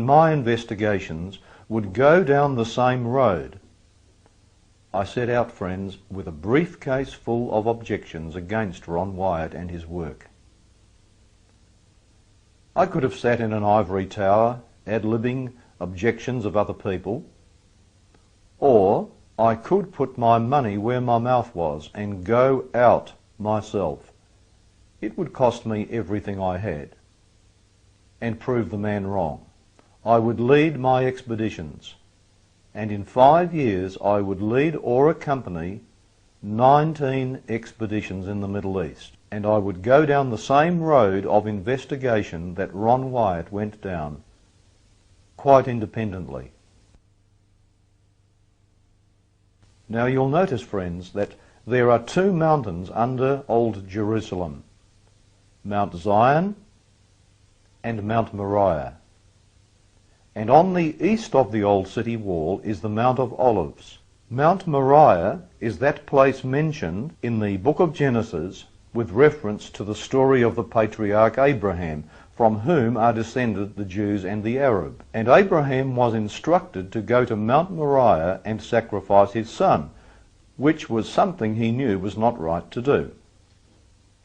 my investigations would go down the same road. I set out, friends, with a briefcase full of objections against Ron Wyatt and his work. I could have sat in an ivory tower, ad-libbing objections of other people, or I could put my money where my mouth was and go out myself. It would cost me everything I had, and prove the man wrong. I would lead my expeditions, and in 5 years I would lead or accompany 19 expeditions in the Middle East, and I would go down the same road of investigation that Ron Wyatt went down, quite independently. Now you'll notice, friends, that there are two mountains under Old Jerusalem, Mount Zion and Mount Moriah. And on the east of the old city wall is the Mount of Olives. Mount Moriah is that place mentioned in the book of Genesis with reference to the story of the patriarch Abraham, from whom are descended the Jews and the Arab. And Abraham was instructed to go to Mount Moriah and sacrifice his son, which was something he knew was not right to do.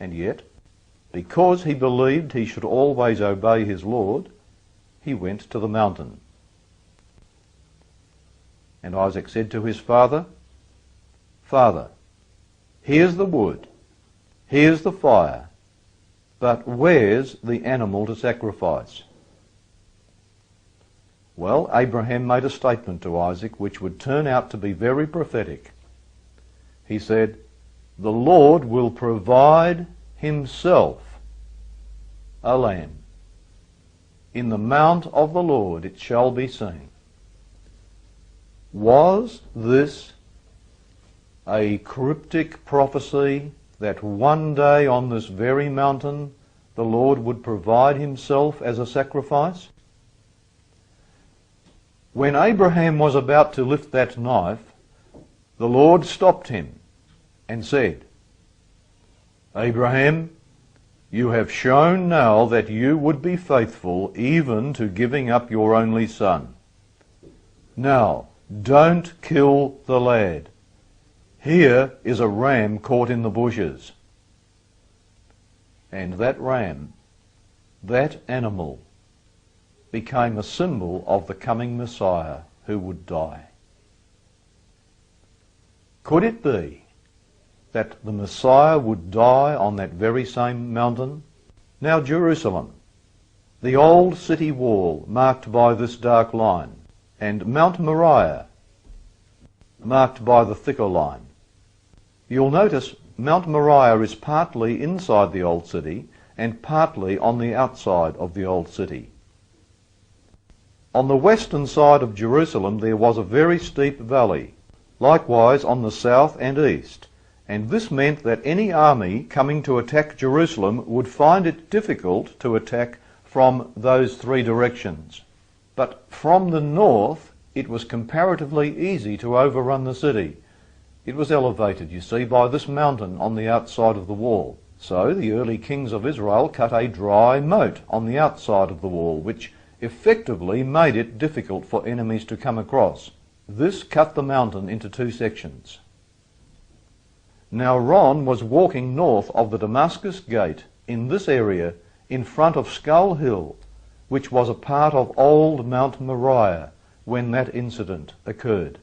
And yet, because he believed he should always obey his Lord, he went to the mountain. And Isaac said to his father, "Father, here's the wood, here's the fire, but where's the animal to sacrifice?" Well, Abraham made a statement to Isaac which would turn out to be very prophetic. He said, "The Lord will provide himself a lamb. In the mount of the Lord it shall be seen." Was this a cryptic prophecy that one day on this very mountain the Lord would provide himself as a sacrifice? When Abraham was about to lift that knife, the Lord stopped him and said, "Abraham, you have shown now that you would be faithful even to giving up your only son. Now, don't kill the lad. Here is a ram caught in the bushes." And that ram, that animal, became a symbol of the coming Messiah who would die. Could it be that the Messiah would die on that very same mountain? Now Jerusalem, the old city wall marked by this dark line, and Mount Moriah marked by the thicker line. You'll notice Mount Moriah is partly inside the old city and partly on the outside of the old city. On the western side of Jerusalem there was a very steep valley, likewise on the south and east, and this meant that any army coming to attack Jerusalem would find it difficult to attack from those three directions. But from the north it was comparatively easy to overrun the city. It was elevated, you see, by this mountain on the outside of the wall. So the early kings of Israel cut a dry moat on the outside of the wall, which effectively made it difficult for enemies to come across. This cut the mountain into two sections. Now Ron was walking north of the Damascus Gate in this area in front of Skull Hill, which was a part of old Mount Moriah when that incident occurred.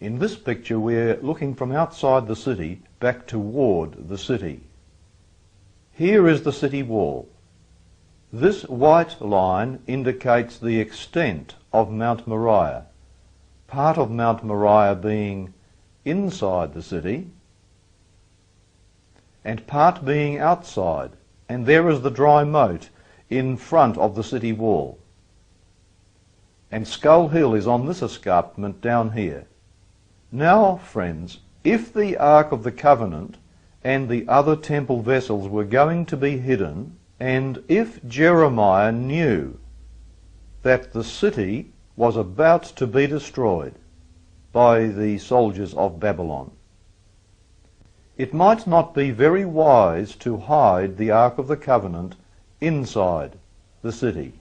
In this picture we're looking from outside the city back toward the city. Here is the city wall. This white line indicates the extent of Mount Moriah, part of Mount Moriah being inside the city and part being outside, and there is the dry moat in front of the city wall. And Skull Hill is on this escarpment down here. Now, friends, if the Ark of the Covenant and the other temple vessels were going to be hidden, and if Jeremiah knew that the city was about to be destroyed by the soldiers of Babylon, it might not be very wise to hide the Ark of the Covenant inside the city.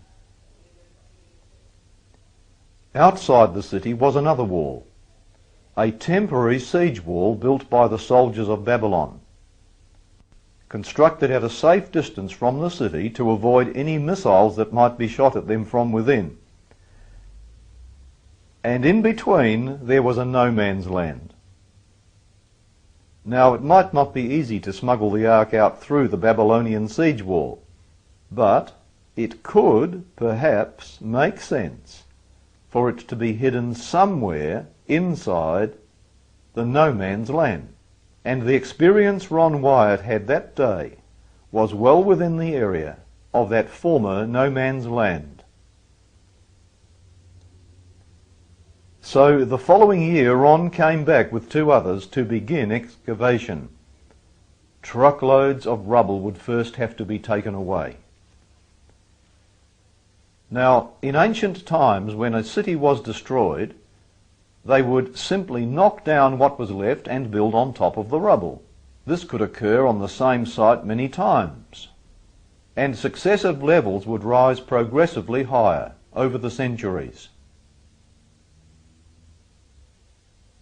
Outside the city was another wall, a temporary siege wall built by the soldiers of Babylon, constructed at a safe distance from the city to avoid any missiles that might be shot at them from within. And in between there was a no man's land. Now, it might not be easy to smuggle the ark out through the Babylonian siege wall, but it could perhaps make sense for it to be hidden somewhere inside the no man's land. And the experience Ron Wyatt had that day was well within the area of that former no man's land. So the following year, Ron came back with 2 others to begin excavation. Truckloads of rubble would first have to be taken away. Now, in ancient times, when a city was destroyed, they would simply knock down what was left and build on top of the rubble. This could occur on the same site many times, and successive levels would rise progressively higher over the centuries.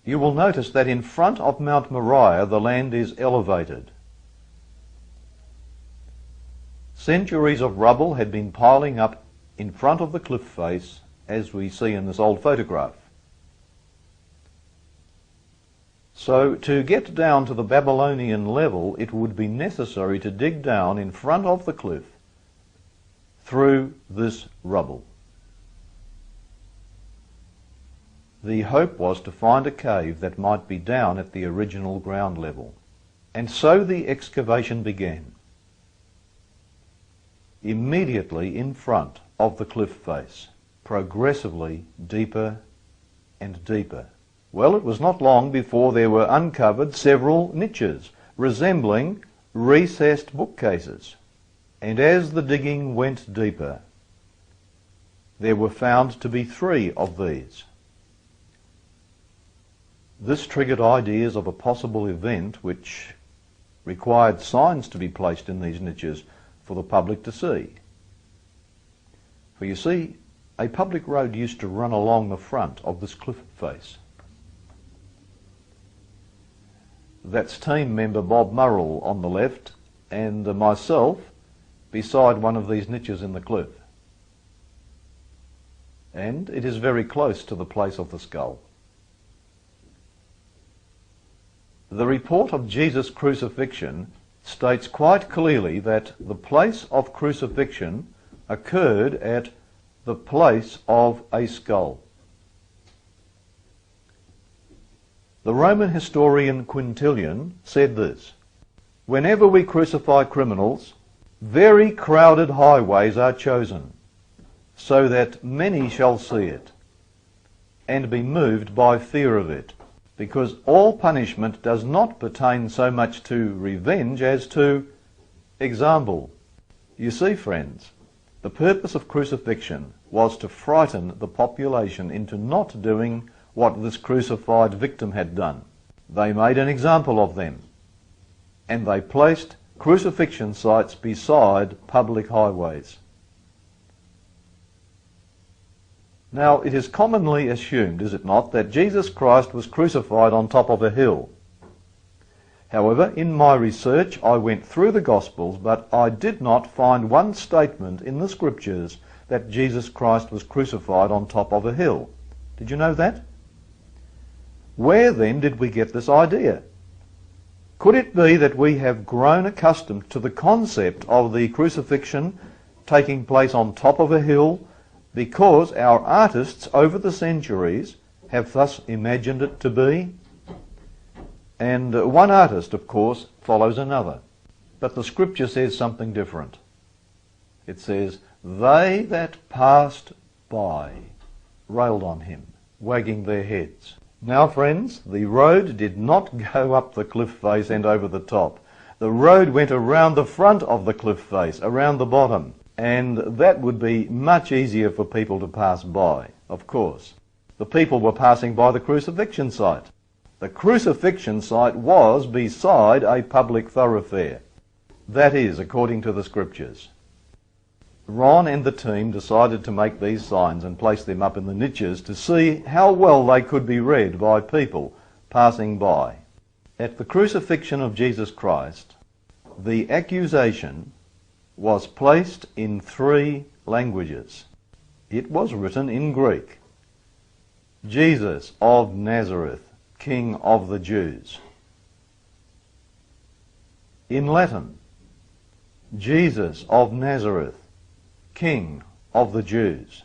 You will notice that in front of Mount Moriah the land is elevated. Centuries of rubble had been piling up in front of the cliff face, as we see in this old photograph. So to get down to the Babylonian level, it would be necessary to dig down in front of the cliff through this rubble. The hope was to find a cave that might be down at the original ground level. And so the excavation began, immediately in front of the cliff face, progressively deeper and deeper. Well, it was not long before there were uncovered several niches resembling recessed bookcases. And as the digging went deeper, there were found to be 3 of these. This triggered ideas of a possible event which required signs to be placed in these niches for the public to see. For you see, a public road used to run along the front of this cliff face. That's team member Bob Murrell on the left, and myself beside one of these niches in the cliff. And it is very close to the place of the skull. The report of Jesus' crucifixion states quite clearly that the place of crucifixion occurred at the place of a skull. The Roman historian Quintilian said this: "Whenever we crucify criminals, very crowded highways are chosen, so that many shall see it, and be moved by fear of it, because all punishment does not pertain so much to revenge as to example." You see, friends, the purpose of crucifixion was to frighten the population into not doing what this crucified victim had done. They made an example of them, and they placed crucifixion sites beside public highways. Now, it is commonly assumed, is it not, that Jesus Christ was crucified on top of a hill. However, in my research I went through the Gospels, but I did not find one statement in the Scriptures that Jesus Christ was crucified on top of a hill. Did you know that? Where then did we get this idea? Could it be that we have grown accustomed to the concept of the crucifixion taking place on top of a hill because our artists over the centuries have thus imagined it to be? And one artist, of course, follows another. But the Scripture says something different. It says, "They that passed by railed on him, wagging their heads." Now, friends, the road did not go up the cliff face and over the top. The road went around the front of the cliff face, around the bottom. And that would be much easier for people to pass by, of course. The people were passing by the crucifixion site. The crucifixion site was beside a public thoroughfare. That is, according to the Scriptures. Ron and the team decided to make these signs and place them up in the niches to see how well they could be read by people passing by. At the crucifixion of Jesus Christ, the accusation was placed in 3 languages. It was written in Greek: Jesus of Nazareth, King of the Jews. In Latin, Jesus of Nazareth, King of the Jews.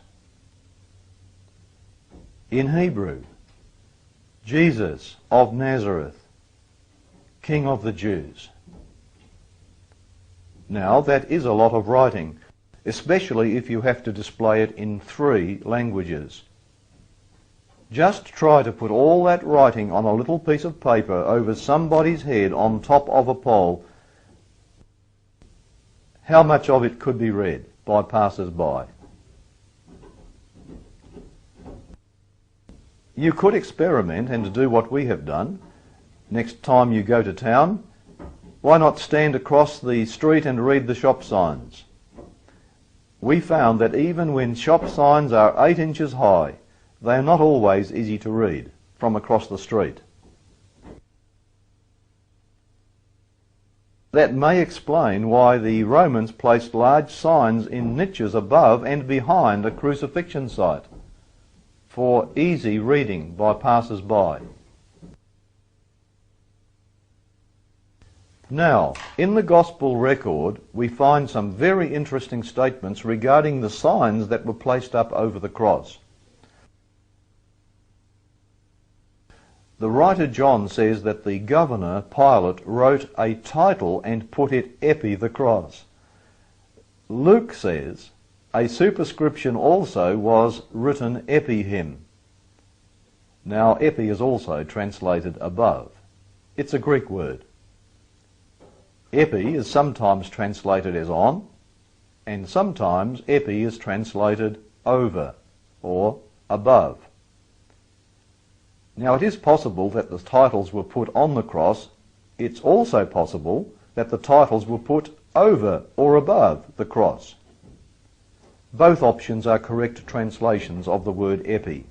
In Hebrew, Jesus of Nazareth, King of the Jews. Now that is a lot of writing, especially if you have to display it in 3 languages. Just try to put all that writing on a little piece of paper over somebody's head on top of a pole. How much of it could be read by passers-by? You could experiment and do what we have done. Next time you go to town, why not stand across the street and read the shop signs? We found that even when shop signs are 8 inches high, they are not always easy to read from across the street. That may explain why the Romans placed large signs in niches above and behind a crucifixion site for easy reading by passers-by. Now, in the Gospel record, we find some very interesting statements regarding the signs that were placed up over the cross. The writer John says that the governor, Pilate, wrote a title and put it epi the cross. Luke says a superscription also was written epi him. Now, epi is also translated above. It's a Greek word. Epi is sometimes translated as on, and sometimes epi is translated over or above. Now, it is possible that the titles were put on the cross. It's also possible that the titles were put over or above the cross. Both options are correct translations of the word epi.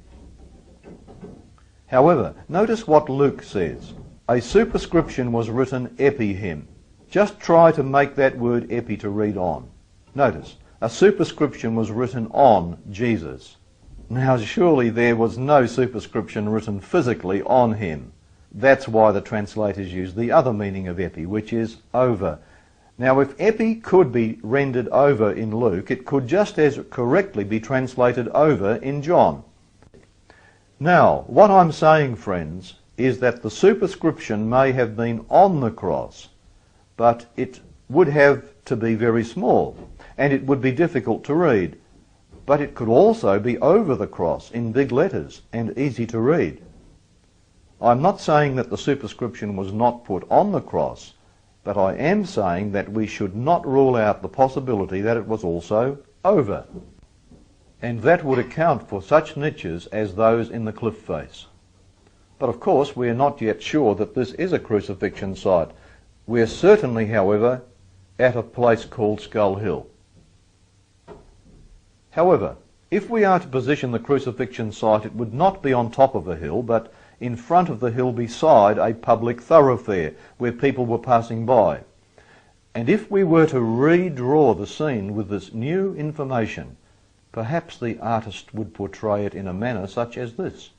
However, notice what Luke says. A superscription was written epi him. Just try to make that word epi to read on. Notice, a superscription was written on Jesus. Now surely there was no superscription written physically on him. That's why the translators use the other meaning of epi, which is over. Now if epi could be rendered over in Luke, it could just as correctly be translated over in John. Now, what I'm saying, friends, is that the superscription may have been on the cross, but it would have to be very small, and it would be difficult to read. But it could also be over the cross in big letters and easy to read. I'm not saying that the superscription was not put on the cross, but I am saying that we should not rule out the possibility that it was also over. And that would account for such niches as those in the cliff face. But of course we are not yet sure that this is a crucifixion site. We are certainly, however, at a place called Skull Hill. However, if we are to position the crucifixion site, it would not be on top of a hill, but in front of the hill beside a public thoroughfare where people were passing by. And if we were to redraw the scene with this new information, perhaps the artist would portray it in a manner such as this.